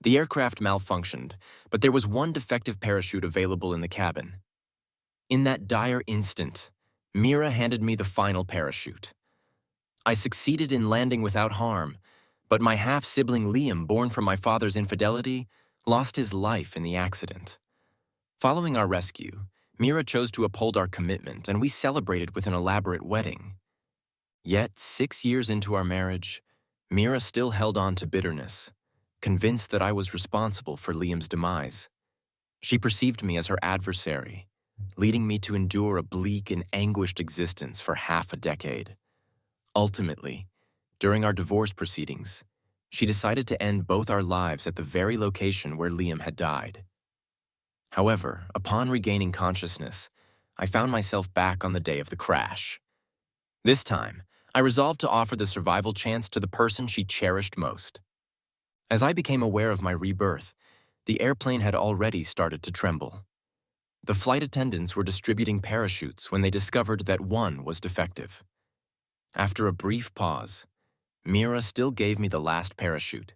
The aircraft malfunctioned, but there was one defective parachute available in the cabin. In that dire instant, Meera handed me the final parachute. I succeeded in landing without harm, but my half-sibling Liam, born from my father's infidelity, lost his life in the accident. Following our rescue, Meera chose to uphold our commitment, and we celebrated with an elaborate wedding. Yet, 6 years into our marriage, Meera still held on to bitterness, convinced that I was responsible for Liam's demise. She perceived me as her adversary, leading me to endure a bleak and anguished existence for half a decade. Ultimately, during our divorce proceedings, she decided to end both our lives at the very location where Liam had died. However, upon regaining consciousness, I found myself back on the day of the crash. This time, I resolved to offer the survival chance to the person she cherished most. As I became aware of my rebirth, the airplane had already started to tremble. The flight attendants were distributing parachutes when they discovered that one was defective. After a brief pause, Meera still gave me the last parachute.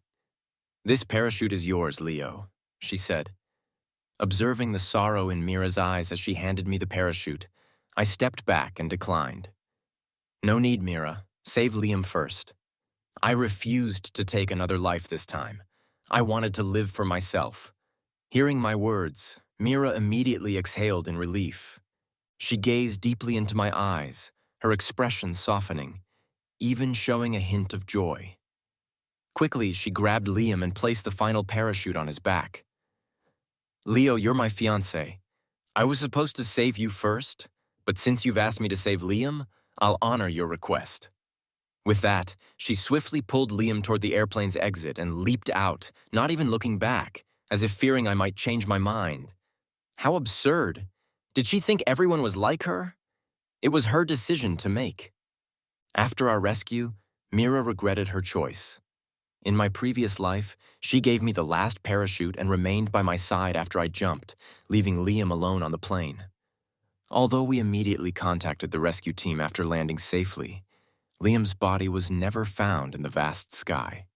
"This parachute is yours, Leo," she said. Observing the sorrow in Meera's eyes as she handed me the parachute, I stepped back and declined. "No need, Meera. Save Liam first." I refused to take another life this time. I wanted to live for myself. Hearing my words, Meera immediately exhaled in relief. She gazed deeply into my eyes, her expression softening, even showing a hint of joy. Quickly, she grabbed Liam and placed the final parachute on his back. "Leo, you're my fiancé. I was supposed to save you first, but since you've asked me to save Liam, I'll honor your request." With that, she swiftly pulled Liam toward the airplane's exit and leaped out, not even looking back, as if fearing I might change my mind. How absurd! Did she think everyone was like her? It was her decision to make. After our rescue, Meera regretted her choice. In my previous life, she gave me the last parachute and remained by my side after I jumped, leaving Liam alone on the plane. Although we immediately contacted the rescue team after landing safely, Liam's body was never found in the vast sky.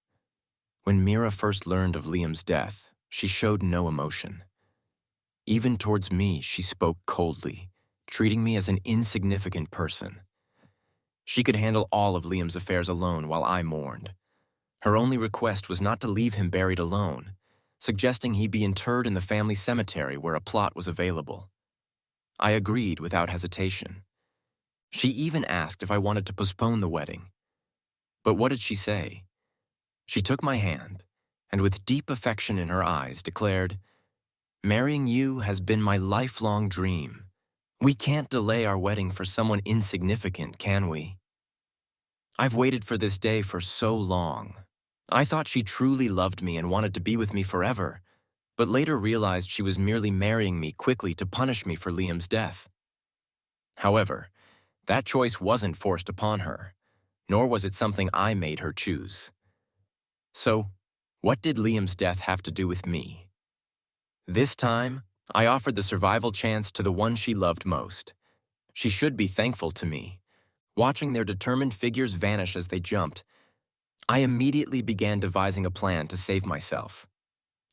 When Meera first learned of Liam's death, she showed no emotion. Even towards me, she spoke coldly, treating me as an insignificant person. She could handle all of Liam's affairs alone while I mourned. Her only request was not to leave him buried alone, suggesting he be interred in the family cemetery where a plot was available. I agreed without hesitation. She even asked if I wanted to postpone the wedding. But what did she say? She took my hand, and with deep affection in her eyes declared, "Marrying you has been my lifelong dream. We can't delay our wedding for someone insignificant, can we?" I've waited for this day for so long. I thought she truly loved me and wanted to be with me forever, but later realized she was merely marrying me quickly to punish me for Liam's death. However, that choice wasn't forced upon her, nor was it something I made her choose. So, what did Liam's death have to do with me? This time, I offered the survival chance to the one she loved most. She should be thankful to me. Watching their determined figures vanish as they jumped, I immediately began devising a plan to save myself.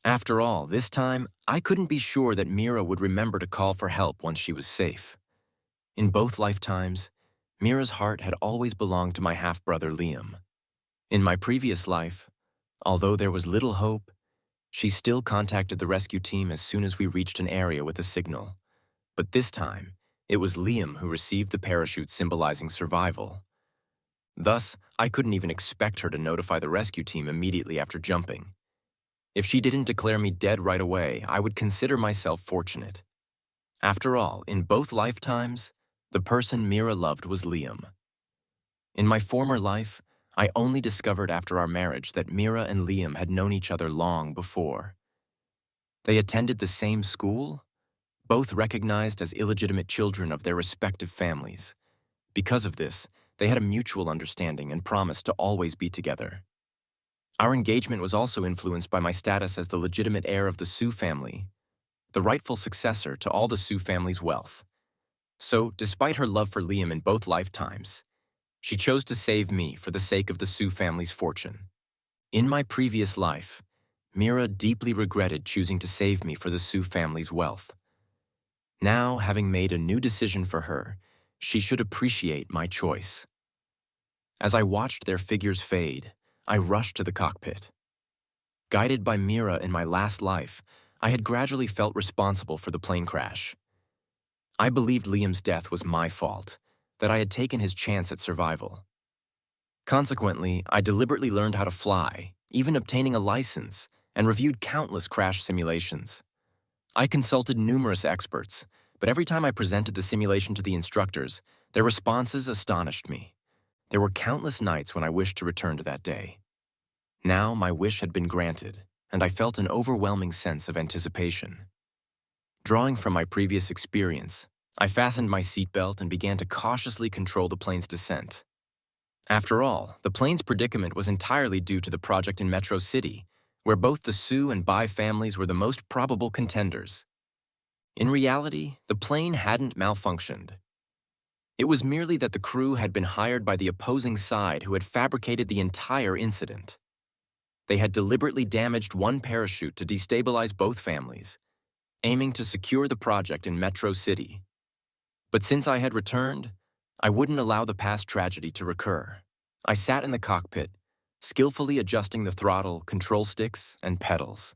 After all, this time, I couldn't be sure that Meera would remember to call for help once she was safe. In both lifetimes, Meera's heart had always belonged to my half-brother Liam. In my previous life, although there was little hope, she still contacted the rescue team as soon as we reached an area with a signal. But this time, it was Liam who received the parachute symbolizing survival. Thus, I couldn't even expect her to notify the rescue team immediately after jumping. If she didn't declare me dead right away, I would consider myself fortunate. After all, in both lifetimes, the person Meera loved was Liam. In my former life, I only discovered after our marriage that Meera and Liam had known each other long before. They attended the same school, both recognized as illegitimate children of their respective families. Because of this, they had a mutual understanding and promised to always be together. Our engagement was also influenced by my status as the legitimate heir of the Sioux family, the rightful successor to all the Sioux family's wealth. So, despite her love for Liam in both lifetimes, she chose to save me for the sake of the Sioux family's fortune. In my previous life, Meera deeply regretted choosing to save me for the Sioux family's wealth. Now, having made a new decision for her, she should appreciate my choice. As I watched their figures fade, I rushed to the cockpit. Guided by Meera in my last life, I had gradually felt responsible for the plane crash. I believed Liam's death was my fault, that I had taken his chance at survival. Consequently, I deliberately learned how to fly, even obtaining a license, and reviewed countless crash simulations. I consulted numerous experts, but every time I presented the simulation to the instructors, their responses astonished me. There were countless nights when I wished to return to that day. Now my wish had been granted, and I felt an overwhelming sense of anticipation. Drawing from my previous experience, I fastened my seatbelt and began to cautiously control the plane's descent. After all, the plane's predicament was entirely due to the project in Metro City, where both the Sioux and Bai families were the most probable contenders. In reality, the plane hadn't malfunctioned. It was merely that the crew had been hired by the opposing side who had fabricated the entire incident. They had deliberately damaged one parachute to destabilize both families, aiming to secure the project in Metro City. But since I had returned, I wouldn't allow the past tragedy to recur. I sat in the cockpit, skillfully adjusting the throttle, control sticks, and pedals.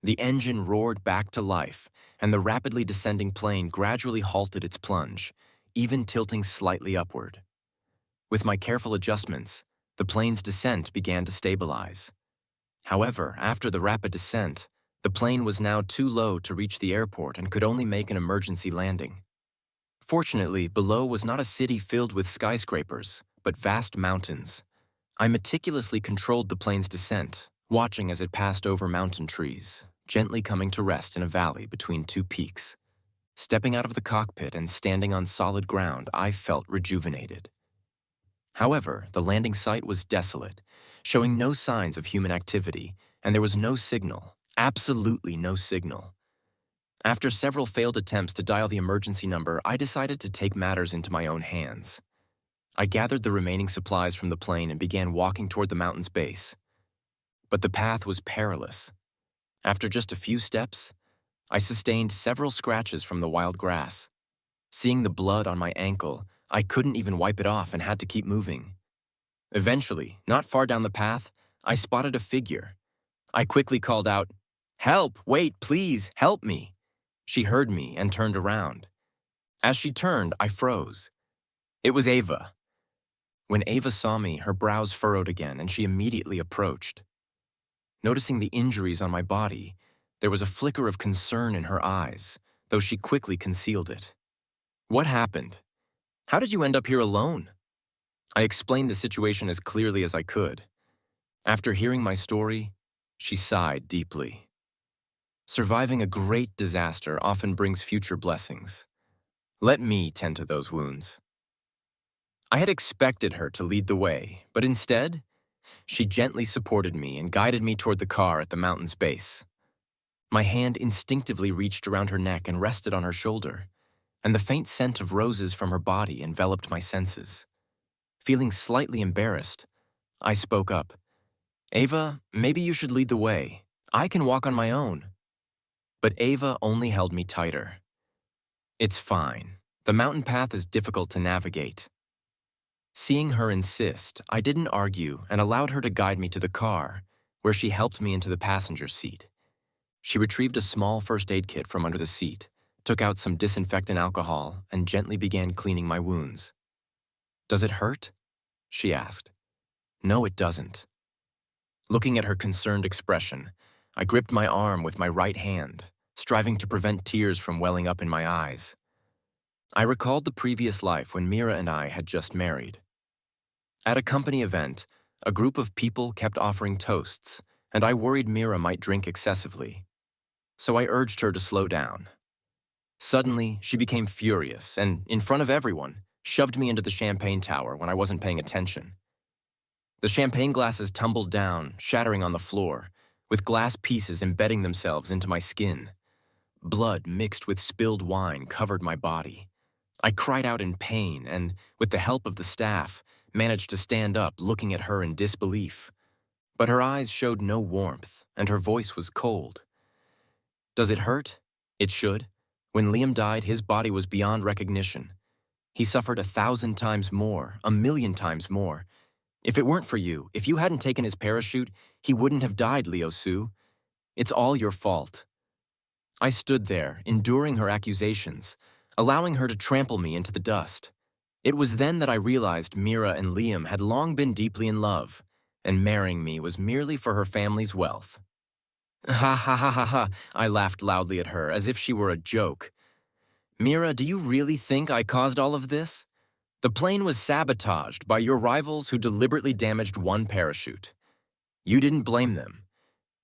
The engine roared back to life, and the rapidly descending plane gradually halted its plunge, even tilting slightly upward. With my careful adjustments, the plane's descent began to stabilize. However, after the rapid descent, the plane was now too low to reach the airport and could only make an emergency landing. Fortunately, below was not a city filled with skyscrapers, but vast mountains. I meticulously controlled the plane's descent, watching as it passed over mountain trees, gently coming to rest in a valley between two peaks. Stepping out of the cockpit and standing on solid ground, I felt rejuvenated. However, the landing site was desolate, showing no signs of human activity, and there was no signal, absolutely no signal. After several failed attempts to dial the emergency number, I decided to take matters into my own hands. I gathered the remaining supplies from the plane and began walking toward the mountain's base. But the path was perilous. After just a few steps, I sustained several scratches from the wild grass. Seeing the blood on my ankle, I couldn't even wipe it off and had to keep moving. Eventually, not far down the path, I spotted a figure. I quickly called out, "Help! Wait, please, help me!" She heard me and turned around. As she turned, I froze. It was Ava. When Ava saw me, her brows furrowed again, and she immediately approached. Noticing the injuries on my body, there was a flicker of concern in her eyes, though she quickly concealed it. "What happened? How did you end up here alone?" I explained the situation as clearly as I could. After hearing my story, she sighed deeply. Surviving a great disaster often brings future blessings. Let me tend to those wounds. I had expected her to lead the way, but instead, she gently supported me and guided me toward the car at the mountain's base. My hand instinctively reached around her neck and rested on her shoulder, and the faint scent of roses from her body enveloped my senses. Feeling slightly embarrassed, I spoke up. "Ava, maybe you should lead the way. I can walk on my own." But Ava only held me tighter. "It's fine. The mountain path is difficult to navigate." Seeing her insist, I didn't argue and allowed her to guide me to the car, where she helped me into the passenger seat. She retrieved a small first aid kit from under the seat, took out some disinfectant alcohol, and gently began cleaning my wounds. "Does it hurt?" she asked. "No, it doesn't." Looking at her concerned expression, I gripped my arm with my right hand, striving to prevent tears from welling up in my eyes. I recalled the previous life when Meera and I had just married. At a company event, a group of people kept offering toasts, and I worried Meera might drink excessively. So I urged her to slow down. Suddenly, she became furious and, in front of everyone, shoved me into the champagne tower when I wasn't paying attention. The champagne glasses tumbled down, shattering on the floor, with glass pieces embedding themselves into my skin. Blood mixed with spilled wine covered my body. I cried out in pain and, with the help of the staff, managed to stand up, looking at her in disbelief. but her eyes showed no warmth, and her voice was cold. Does it hurt? It should. When Liam died, his body was beyond recognition. He suffered 1,000 times more, 1,000,000 times more. If it weren't for you, if you hadn't taken his parachute, he wouldn't have died, Leo Sue. It's all your fault. I stood there, enduring her accusations, allowing her to trample me into the dust. It was then that I realized Meera and Liam had long been deeply in love, and marrying me was merely for her family's wealth. Ha ha ha ha ha, I laughed loudly at her, as if she were a joke. Meera, do you really think I caused all of this? The plane was sabotaged by your rivals who deliberately damaged one parachute. You didn't blame them,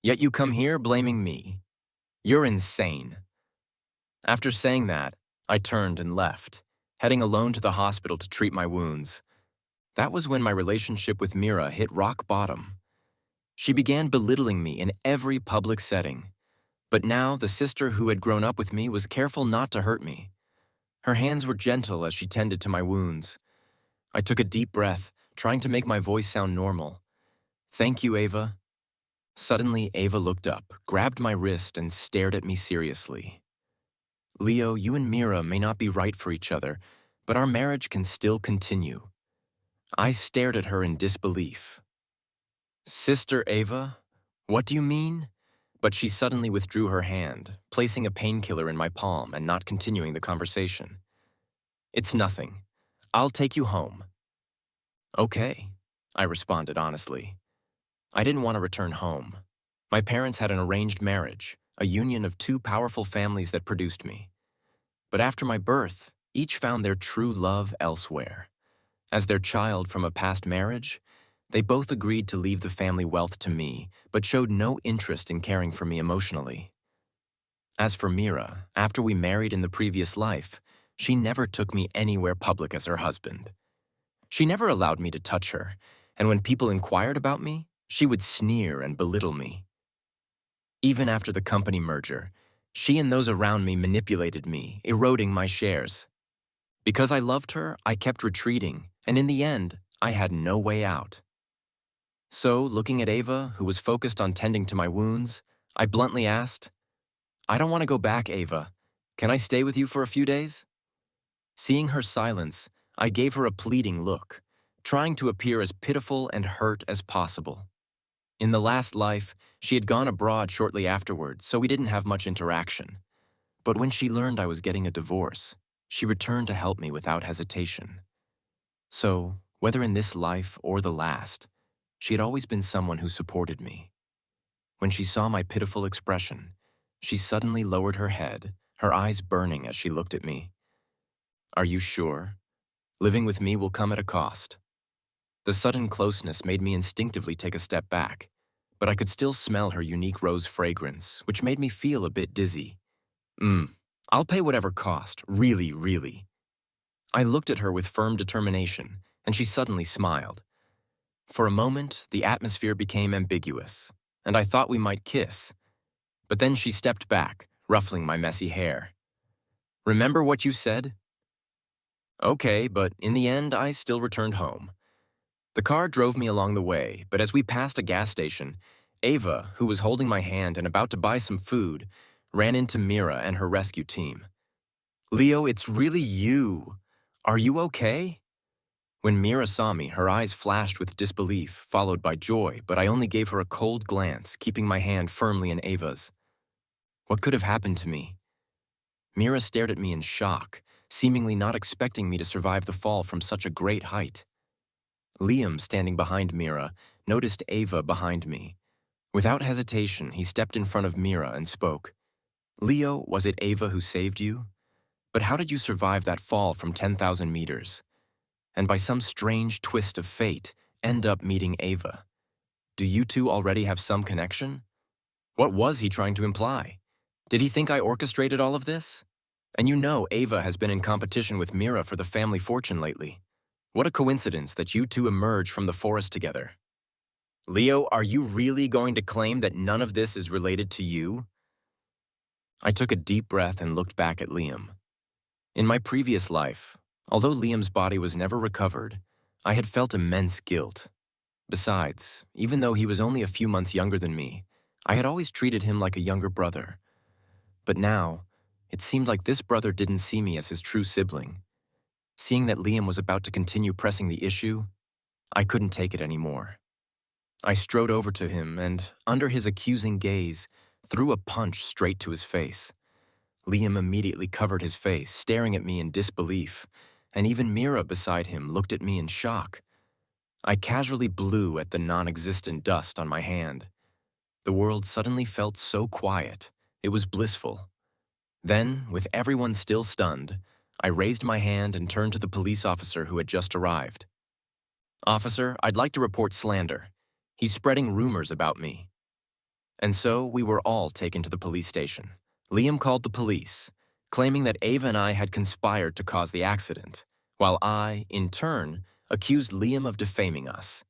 yet you come here blaming me. You're insane. After saying that, I turned and left, heading alone to the hospital to treat my wounds. That was when my relationship with Meera hit rock bottom. She began belittling me in every public setting. But now the sister who had grown up with me was careful not to hurt me. Her hands were gentle as she tended to my wounds. I took a deep breath, trying to make my voice sound normal. Thank you, Ava. Suddenly, Ava looked up, grabbed my wrist, and stared at me seriously. Leo, you and Meera may not be right for each other, but our marriage can still continue. I stared at her in disbelief. Sister Ava, what do you mean? But she suddenly withdrew her hand, placing a painkiller in my palm and not continuing the conversation. It's nothing. I'll take you home. Okay, I responded honestly. I didn't want to return home. My parents had an arranged marriage, a union of two powerful families that produced me. But after my birth, each found their true love elsewhere. As their child from a past marriage, they both agreed to leave the family wealth to me, but showed no interest in caring for me emotionally. As for Meera, after we married in the previous life, she never took me anywhere public as her husband. She never allowed me to touch her, and when people inquired about me, she would sneer and belittle me. Even after the company merger, she and those around me manipulated me, eroding my shares. Because I loved her, I kept retreating, and in the end, I had no way out. So, looking at Ava, who was focused on tending to my wounds, I bluntly asked, I don't want to go back, Ava. Can I stay with you for a few days? Seeing her silence, I gave her a pleading look, trying to appear as pitiful and hurt as possible. In the last life, she had gone abroad shortly afterward, so we didn't have much interaction. But when she learned I was getting a divorce, she returned to help me without hesitation. So, whether in this life or the last, she had always been someone who supported me. When she saw my pitiful expression, she suddenly lowered her head, her eyes burning as she looked at me. Are you sure? Living with me will come at a cost. The sudden closeness made me instinctively take a step back, but I could still smell her unique rose fragrance, which made me feel a bit dizzy. I'll pay whatever cost, really, really. I looked at her with firm determination, and she suddenly smiled. For a moment, the atmosphere became ambiguous, and I thought we might kiss. But then she stepped back, ruffling my messy hair. Remember what you said? Okay, but in the end, I still returned home. The car drove me along the way, but as we passed a gas station, Ava, who was holding my hand and about to buy some food, ran into Meera and her rescue team. Leo, it's really you. Are you okay? When Meera saw me, her eyes flashed with disbelief, followed by joy, but I only gave her a cold glance, keeping my hand firmly in Ava's. What could have happened to me? Meera stared at me in shock, seemingly not expecting me to survive the fall from such a great height. Liam, standing behind Meera, noticed Ava behind me. Without hesitation, he stepped in front of Meera and spoke. Leo, was it Ava who saved you? But how did you survive that fall from 10,000 meters? And by some strange twist of fate, end up meeting Ava? Do you two already have some connection? What was he trying to imply? Did he think I orchestrated all of this? And you know Ava has been in competition with Meera for the family fortune lately. What a coincidence that you two emerge from the forest together. Leo, are you really going to claim that none of this is related to you? I took a deep breath and looked back at Liam. In my previous life, although Liam's body was never recovered, I had felt immense guilt. Besides, even though he was only a few months younger than me, I had always treated him like a younger brother. But now, it seemed like this brother didn't see me as his true sibling. Seeing that Liam was about to continue pressing the issue, I couldn't take it anymore. I strode over to him and, under his accusing gaze, threw a punch straight to his face. Liam immediately covered his face, staring at me in disbelief, and even Meera beside him looked at me in shock. I casually blew at the non-existent dust on my hand. The world suddenly felt so quiet. It was blissful. Then, with everyone still stunned, I raised my hand and turned to the police officer who had just arrived. "Officer, I'd like to report slander. He's spreading rumors about me." And so we were all taken to the police station. Liam called the police, claiming that Ava and I had conspired to cause the accident, while I, in turn, accused Liam of defaming us.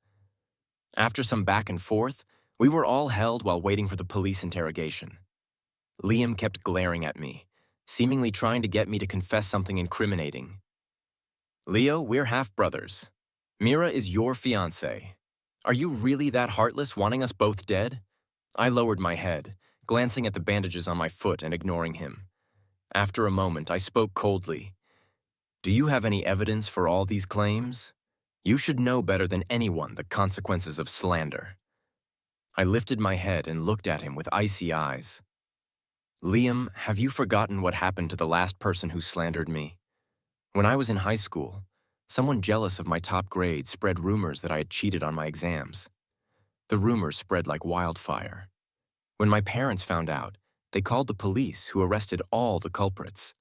After some back and forth, we were all held while waiting for the police interrogation. Liam kept glaring at me, seemingly trying to get me to confess something incriminating. "Leo, we're half-brothers. Meera is your fiancée. Are you really that heartless, wanting us both dead?" I lowered my head, glancing at the bandages on my foot and ignoring him. After a moment, I spoke coldly. "Do you have any evidence for all these claims? You should know better than anyone the consequences of slander." I lifted my head and looked at him with icy eyes. "Liam, have you forgotten what happened to the last person who slandered me? When I was in high school, someone jealous of my top grade spread rumors that I had cheated on my exams. The rumors spread like wildfire. When my parents found out, they called the police, who arrested all the culprits.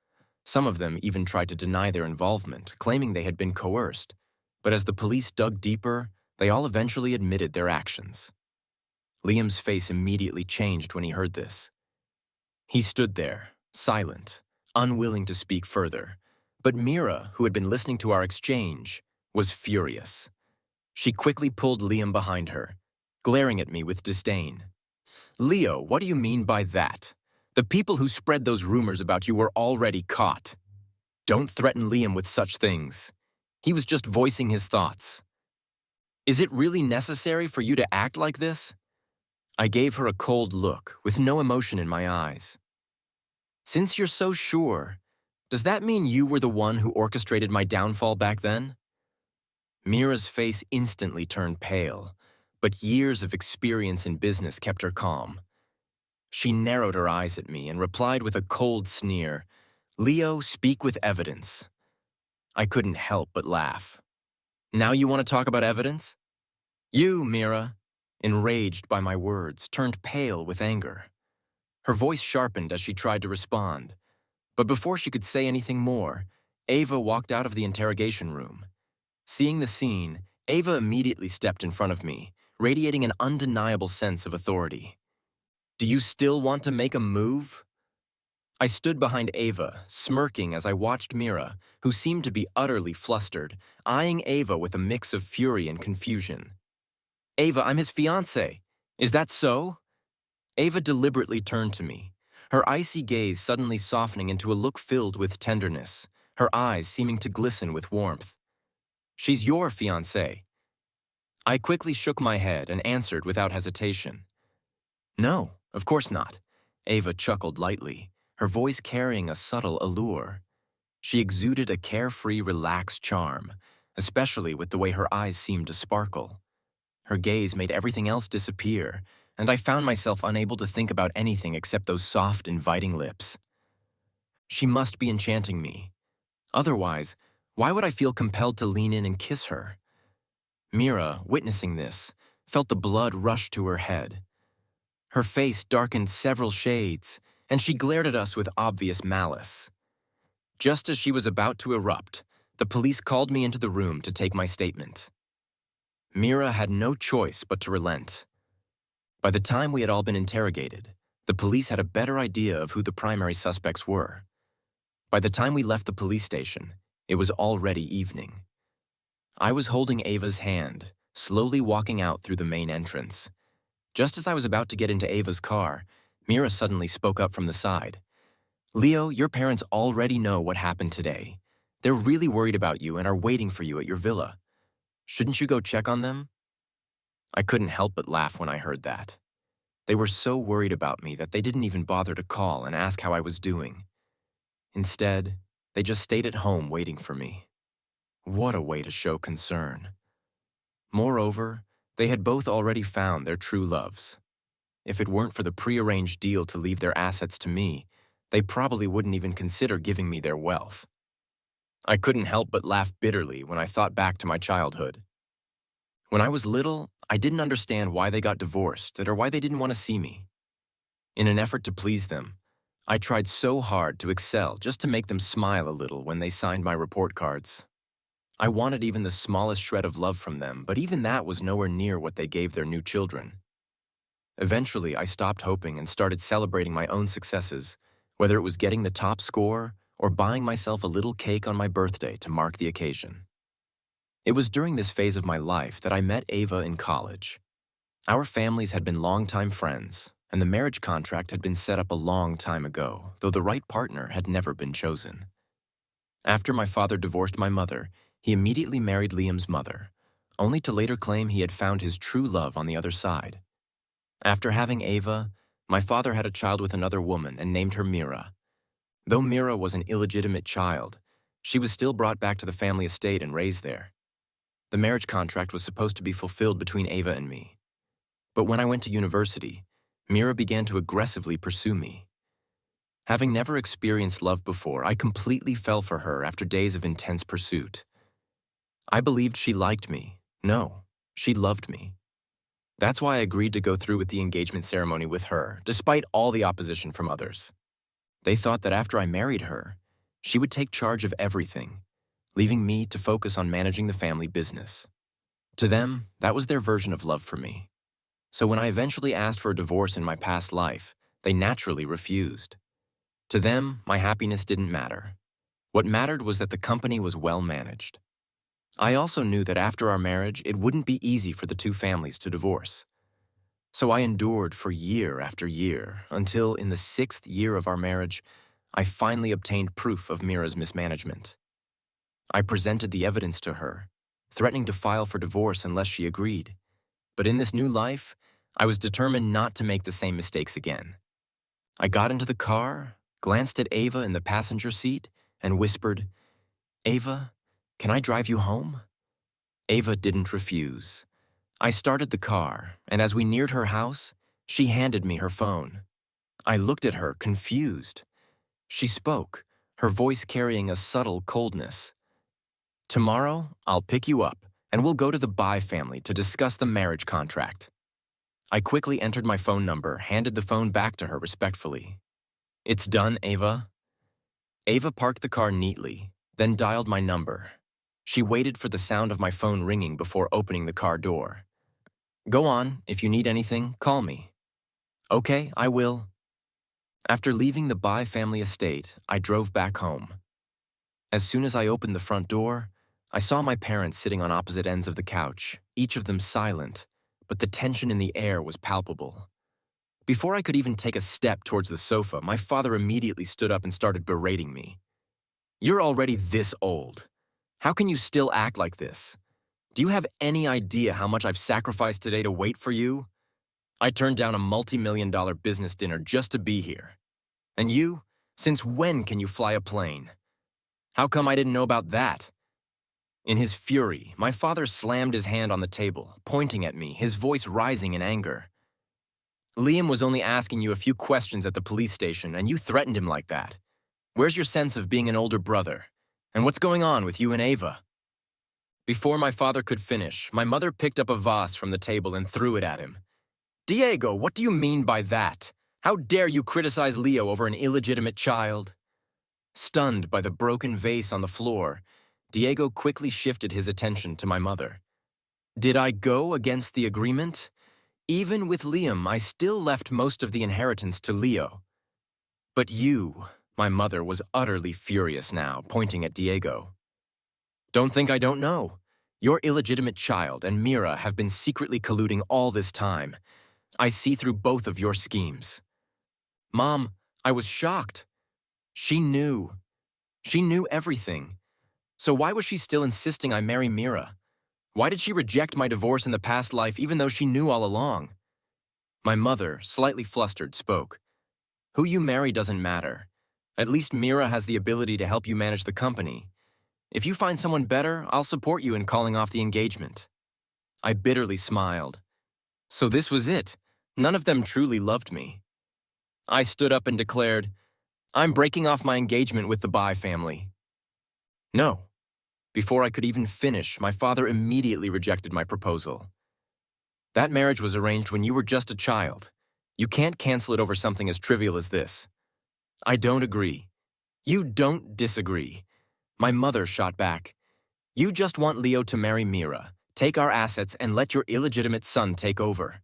Some of them even tried to deny their involvement, claiming they had been coerced. But as the police dug deeper, they all eventually admitted their actions." Liam's face immediately changed when he heard this. He stood there, silent, unwilling to speak further. But Meera, who had been listening to our exchange, was furious. She quickly pulled Liam behind her, glaring at me with disdain. "Leo, what do you mean by that? The people who spread those rumors about you were already caught. Don't threaten Liam with such things. He was just voicing his thoughts. Is it really necessary for you to act like this?" I gave her a cold look, with no emotion in my eyes. "Since you're so sure, does that mean you were the one who orchestrated my downfall back then?" Meera's face instantly turned pale, but years of experience in business kept her calm. She narrowed her eyes at me and replied with a cold sneer, "Leo, speak with evidence." I couldn't help but laugh. "Now you want to talk about evidence?" You, Meera, enraged by my words, turned pale with anger. Her voice sharpened as she tried to respond. But before she could say anything more, Ava walked out of the interrogation room. Seeing the scene, Ava immediately stepped in front of me, radiating an undeniable sense of authority. "Do you still want to make a move?" I stood behind Ava, smirking as I watched Meera, who seemed to be utterly flustered, eyeing Ava with a mix of fury and confusion. "Ava, I'm his fiancée. Is that so?" Ava deliberately turned to me, her icy gaze suddenly softening into a look filled with tenderness, her eyes seeming to glisten with warmth. "She's your fiancée." I quickly shook my head and answered without hesitation. "No, of course not." Ava chuckled lightly, her voice carrying a subtle allure. She exuded a carefree, relaxed charm, especially with the way her eyes seemed to sparkle. Her gaze made everything else disappear, and I found myself unable to think about anything except those soft, inviting lips. She must be enchanting me. Otherwise, why would I feel compelled to lean in and kiss her? Meera, witnessing this, felt the blood rush to her head. Her face darkened several shades, and she glared at us with obvious malice. Just as she was about to erupt, the police called me into the room to take my statement. Meera had no choice but to relent. By the time we had all been interrogated, the police had a better idea of who the primary suspects were. By the time we left the police station, it was already evening. I was holding Ava's hand, slowly walking out through the main entrance. Just as I was about to get into Ava's car, Meera suddenly spoke up from the side. "Leo, your parents already know what happened today. They're really worried about you and are waiting for you at your villa. Shouldn't you go check on them?" I couldn't help but laugh when I heard that. They were so worried about me that they didn't even bother to call and ask how I was doing. Instead, they just stayed at home waiting for me. What a way to show concern. Moreover, they had both already found their true loves. If it weren't for the prearranged deal to leave their assets to me, they probably wouldn't even consider giving me their wealth. I couldn't help but laugh bitterly when I thought back to my childhood. When I was little, I didn't understand why they got divorced or why they didn't want to see me. In an effort to please them, I tried so hard to excel just to make them smile a little when they signed my report cards. I wanted even the smallest shred of love from them, but even that was nowhere near what they gave their new children. Eventually, I stopped hoping and started celebrating my own successes, whether it was getting the top score or buying myself a little cake on my birthday to mark the occasion. It was during this phase of my life that I met Ava in college. Our families had been longtime friends, and the marriage contract had been set up a long time ago, though the right partner had never been chosen. After my father divorced my mother, he immediately married Liam's mother, only to later claim he had found his true love on the other side. After having Ava, my father had a child with another woman and named her Meera. Though Meera was an illegitimate child, she was still brought back to the family estate and raised there. The marriage contract was supposed to be fulfilled between Ava and me. But when I went to university, Meera began to aggressively pursue me. Having never experienced love before, I completely fell for her after days of intense pursuit. I believed she liked me. No, she loved me. That's why I agreed to go through with the engagement ceremony with her, despite all the opposition from others. They thought that after I married her, she would take charge of everything, leaving me to focus on managing the family business. To them, that was their version of love for me. So when I eventually asked for a divorce in my past life, they naturally refused. To them, my happiness didn't matter. What mattered was that the company was well managed. I also knew that after our marriage, it wouldn't be easy for the two families to divorce. So I endured for year after year, until in the 6th year of our marriage, I finally obtained proof of Meera's mismanagement. I presented the evidence to her, threatening to file for divorce unless she agreed. But in this new life, I was determined not to make the same mistakes again. I got into the car, glanced at Ava in the passenger seat, and whispered, "Ava, can I drive you home?" Ava didn't refuse. I started the car, and as we neared her house, she handed me her phone. I looked at her, confused. She spoke, her voice carrying a subtle coldness. "Tomorrow, I'll pick you up, and we'll go to the Bai family to discuss the marriage contract." I quickly entered my phone number, handed the phone back to her respectfully. "It's done, Ava." Ava parked the car neatly, then dialed my number. She waited for the sound of my phone ringing before opening the car door. "Go on, if you need anything, call me." "Okay, I will." After leaving the Bai family estate, I drove back home. As soon as I opened the front door, I saw my parents sitting on opposite ends of the couch, each of them silent, but the tension in the air was palpable. Before I could even take a step towards the sofa, my father immediately stood up and started berating me. "You're already this old. How can you still act like this? Do you have any idea how much I've sacrificed today to wait for you? I turned down a multi-million-dollar business dinner just to be here. And you? Since when can you fly a plane? How come I didn't know about that?" In his fury, my father slammed his hand on the table, pointing at me, his voice rising in anger. "Liam was only asking you a few questions at the police station, and you threatened him like that. Where's your sense of being an older brother? And what's going on with you and Ava?" Before my father could finish, my mother picked up a vase from the table and threw it at him. "Diego, what do you mean by that? How dare you criticize Leo over an illegitimate child?" Stunned by the broken vase on the floor, Diego quickly shifted his attention to my mother. "Did I go against the agreement? Even with Liam, I still left most of the inheritance to Leo. But you," my mother was utterly furious now, pointing at Diego. "Don't think I don't know. Your illegitimate child and Meera have been secretly colluding all this time. I see through both of your schemes." "Mom, I was shocked. She knew. She knew everything. So why was she still insisting I marry Meera? Why did she reject my divorce in the past life even though she knew all along? My mother, slightly flustered, spoke. Who you marry doesn't matter. At least Meera has the ability to help you manage the company. If you find someone better, I'll support you in calling off the engagement. I bitterly smiled. So this was it. None of them truly loved me. I stood up and declared, I'm breaking off my engagement with the Bai family. No. Before I could even finish, my father immediately rejected my proposal. That marriage was arranged when you were just a child. You can't cancel it over something as trivial as this. I don't agree. You don't disagree. My mother shot back. You just want Leo to marry Meera, take our assets, and let your illegitimate son take over.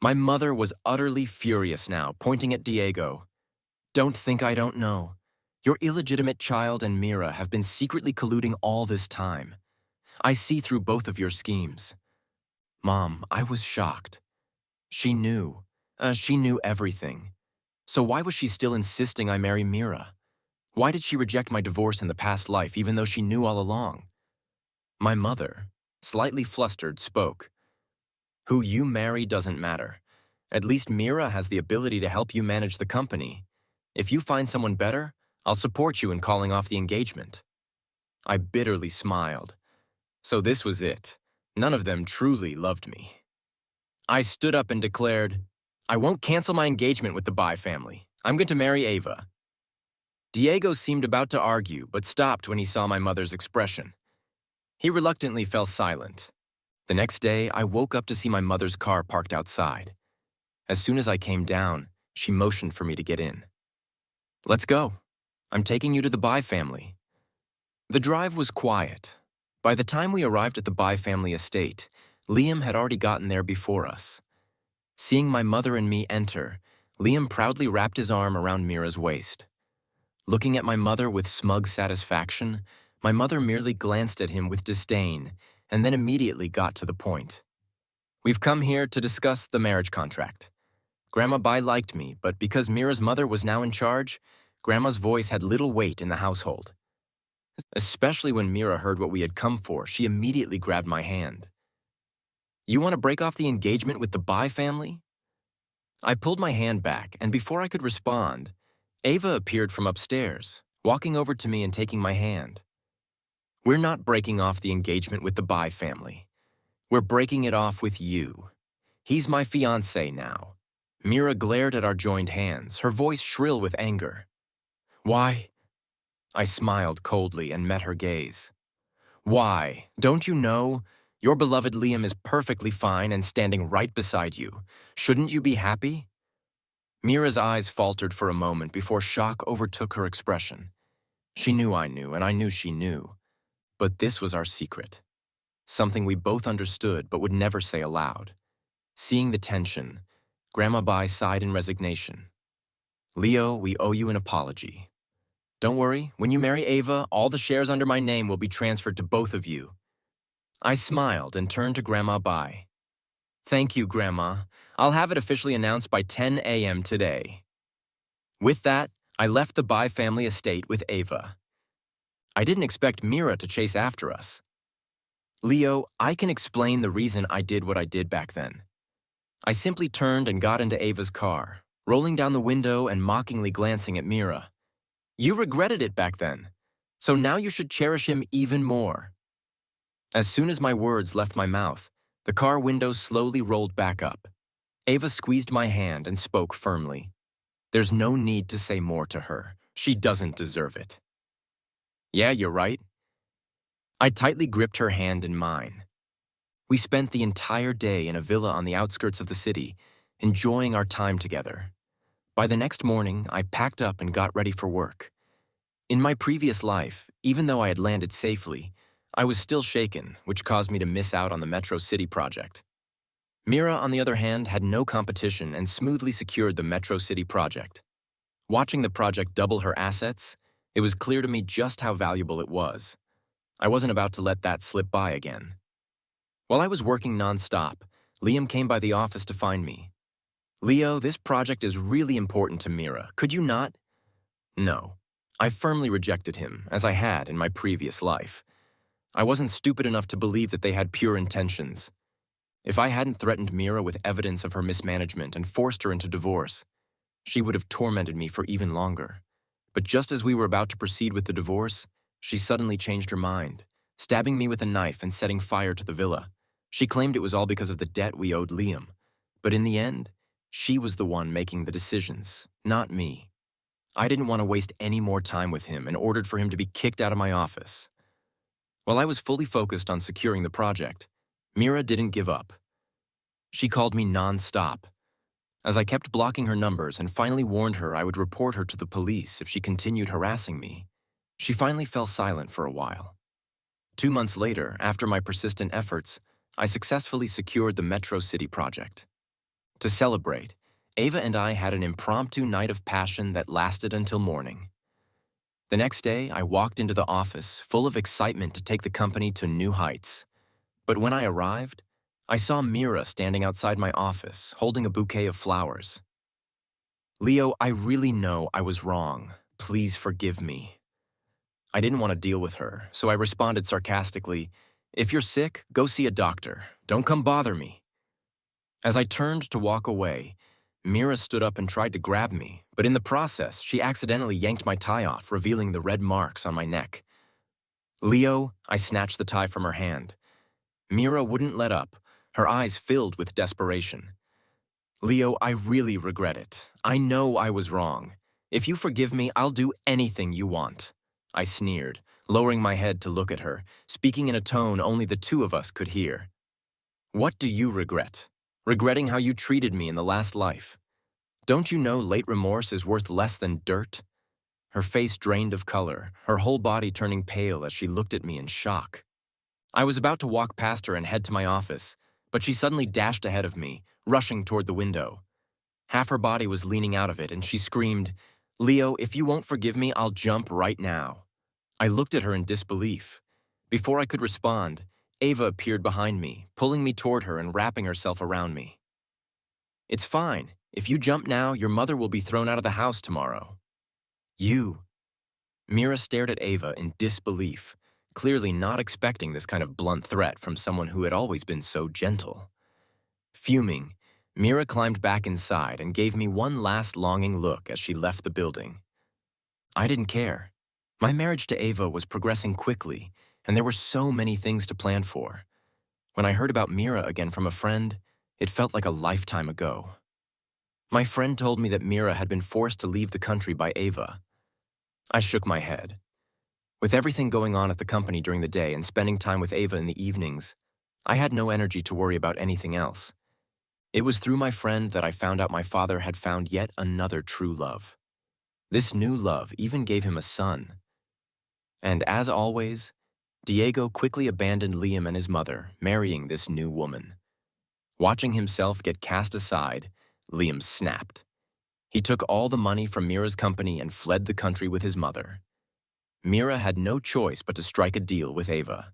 My mother was utterly furious now, pointing at Diego. Don't think I don't know. Your illegitimate child and Meera have been secretly colluding all this time. I see through both of your schemes. Mom, I was shocked. She knew. She knew everything. So why was she still insisting I marry Meera? Why did she reject my divorce in the past life even though she knew all along? My mother, slightly flustered, spoke. Who you marry doesn't matter. At least Meera has the ability to help you manage the company. If you find someone better, I'll support you in calling off the engagement. I bitterly smiled. So this was it. None of them truly loved me. I stood up and declared, I won't cancel my engagement with the Bai family. I'm going to marry Ava. Diego seemed about to argue, but stopped when he saw my mother's expression. He reluctantly fell silent. The next day, I woke up to see my mother's car parked outside. As soon as I came down, she motioned for me to get in. Let's go. I'm taking you to the Bai family. The drive was quiet. By the time we arrived at the Bai family estate, Liam had already gotten there before us. Seeing my mother and me enter, Liam proudly wrapped his arm around Meera's waist. Looking at my mother with smug satisfaction, my mother merely glanced at him with disdain and then immediately got to the point. We've come here to discuss the marriage contract. Grandma Bai liked me, but because Meera's mother was now in charge, Grandma's voice had little weight in the household. Especially when Meera heard what we had come for, she immediately grabbed my hand. You want to break off the engagement with the Bai family? I pulled my hand back, and before I could respond, Ava appeared from upstairs, walking over to me and taking my hand. We're not breaking off the engagement with the Bai family. We're breaking it off with you. He's my fiancé now. Meera glared at our joined hands, her voice shrill with anger. Why? I smiled coldly and met her gaze. Why? Don't you know? Your beloved Liam is perfectly fine and standing right beside you. Shouldn't you be happy? Meera's eyes faltered for a moment before shock overtook her expression. She knew, and I knew she knew. But this was our secret. Something we both understood but would never say aloud. Seeing the tension, Grandma Bai sighed in resignation. Leo, we owe you an apology. Don't worry, when you marry Ava, all the shares under my name will be transferred to both of you. I smiled and turned to Grandma Bai. Thank you, Grandma. I'll have it officially announced by 10 a.m. today. With that, I left the Bai family estate with Ava. I didn't expect Meera to chase after us. Leo, I can explain the reason I did what I did back then. I simply turned and got into Ava's car, rolling down the window and mockingly glancing at Meera. You regretted it back then, so now you should cherish him even more. As soon as my words left my mouth, the car window slowly rolled back up. Ava squeezed my hand and spoke firmly. There's no need to say more to her. She doesn't deserve it. Yeah, you're right. I tightly gripped her hand in mine. We spent the entire day in a villa on the outskirts of the city, enjoying our time together. By the next morning, I packed up and got ready for work. In my previous life, even though I had landed safely, I was still shaken, which caused me to miss out on the Metro City project. Meera, on the other hand, had no competition and smoothly secured the Metro City project. Watching the project double her assets, it was clear to me just how valuable it was. I wasn't about to let that slip by again. While I was working nonstop, Liam came by the office to find me. Leo, this project is really important to Meera. Could you not? No. I firmly rejected him, as I had in my previous life. I wasn't stupid enough to believe that they had pure intentions. If I hadn't threatened Meera with evidence of her mismanagement and forced her into divorce, she would have tormented me for even longer. But just as we were about to proceed with the divorce, she suddenly changed her mind, stabbing me with a knife and setting fire to the villa. She claimed it was all because of the debt we owed Liam. But in the end, she was the one making the decisions, not me. I didn't want to waste any more time with him and ordered for him to be kicked out of my office. While I was fully focused on securing the project, Meera didn't give up. She called me non-stop. As I kept blocking her numbers and finally warned her I would report her to the police if she continued harassing me, she finally fell silent for a while. 2 months later, after my persistent efforts, I successfully secured the Metro City project. To celebrate, Ava and I had an impromptu night of passion that lasted until morning. The next day, I walked into the office, full of excitement to take the company to new heights. But when I arrived, I saw Meera standing outside my office, holding a bouquet of flowers. "Leo, I really know I was wrong. Please forgive me." I didn't want to deal with her, so I responded sarcastically, "If you're sick, go see a doctor. Don't come bother me." As I turned to walk away, Meera stood up and tried to grab me, but in the process, she accidentally yanked my tie off, revealing the red marks on my neck. "Leo," I snatched the tie from her hand. Meera wouldn't let up, her eyes filled with desperation. "Leo, I really regret it. I know I was wrong. If you forgive me, I'll do anything you want." I sneered, lowering my head to look at her, speaking in a tone only the two of us could hear. "What do you regret? Regretting how you treated me in the last life? Don't you know late remorse is worth less than dirt?" Her face drained of color, her whole body turning pale as she looked at me in shock. I was about to walk past her and head to my office, but she suddenly dashed ahead of me, rushing toward the window. Half her body was leaning out of it, and she screamed, "Leo, if you won't forgive me, I'll jump right now." I looked at her in disbelief. Before I could respond, Ava appeared behind me, pulling me toward her and wrapping herself around me. "It's fine. If you jump now, your mother will be thrown out of the house tomorrow." "You?" Meera stared at Ava in disbelief, clearly not expecting this kind of blunt threat from someone who had always been so gentle. Fuming, Meera climbed back inside and gave me one last longing look as she left the building. I didn't care. My marriage to Ava was progressing quickly, and there were so many things to plan for. When I heard about Meera again from a friend, it felt like a lifetime ago. My friend told me that Meera had been forced to leave the country by Ava. I shook my head. With everything going on at the company during the day and spending time with Ava in the evenings, I had no energy to worry about anything else. It was through my friend that I found out my father had found yet another true love. This new love even gave him a son. And as always, Diego quickly abandoned Liam and his mother, marrying this new woman. Watching himself get cast aside, Liam snapped. He took all the money from Meera's company and fled the country with his mother. Meera had no choice but to strike a deal with Ava.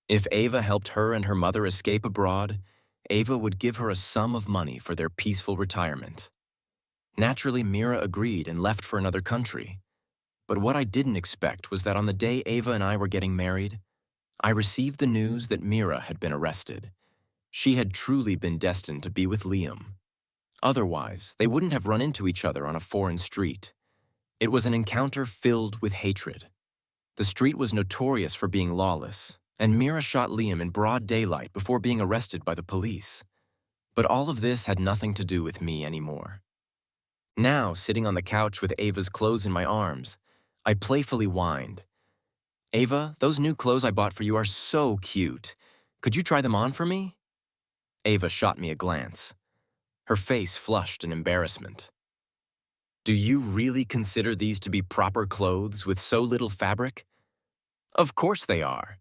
If Ava helped her and her mother escape abroad, Ava would give her a sum of money for their peaceful retirement. Naturally, Meera agreed and left for another country. But what I didn't expect was that on the day Ava and I were getting married, I received the news that Meera had been arrested. She had truly been destined to be with Liam. Otherwise, they wouldn't have run into each other on a foreign street. It was an encounter filled with hatred. The street was notorious for being lawless, and Meera shot Liam in broad daylight before being arrested by the police. But all of this had nothing to do with me anymore. Now, sitting on the couch with Ava's clothes in my arms, I playfully whined, "Ava, those new clothes I bought for you are so cute. Could you try them on for me?" Ava shot me a glance. Her face flushed in embarrassment. "Do you really consider these to be proper clothes with so little fabric?" "Of course they are.